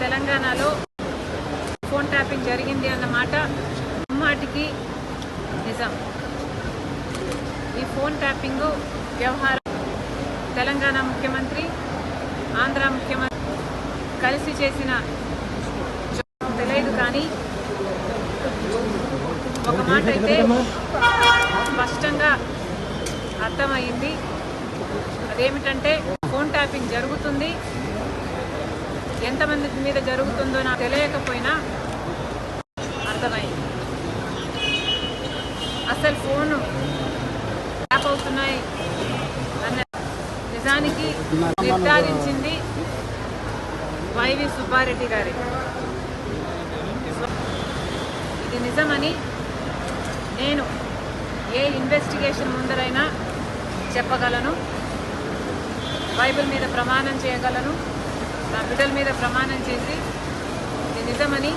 తెలంగాణలో phone tapping జరిగింది అన్నమాట మాటికి నిజం. ఈ ఫోన్ ట్యాపింగ్ వ్యవహారం తెలంగాణ ముఖ్యమంత్రి ఆంధ్ర ముఖ్యమంత్రి కలిసి చేసిన తెలియదు, కానీ ఒక మాట అయితే స్పష్టంగా అర్థమైంది. అదేమిటంటే ఫోన్ ట్యాపింగ్ జరుగుతుంది, ఎంతమంది మీద జరుగుతుందో నాకు తెలియకపోయినా అర్థమైంది. అసలు ఫోను ట్యాప్ అవుతున్నాయి అన్న నిజానికి నిర్ధారించింది వైవి సుబ్బారెడ్డి గారి. ఇది నిజమని నేను ఏ ఇన్వెస్టిగేషన్ ముందరైనా చెప్పగలను, బైబిల్ మీద ప్రమాణం చేయగలను, నా బిడ్డల మీద ప్రమాణం చేసి ఇది నిజమని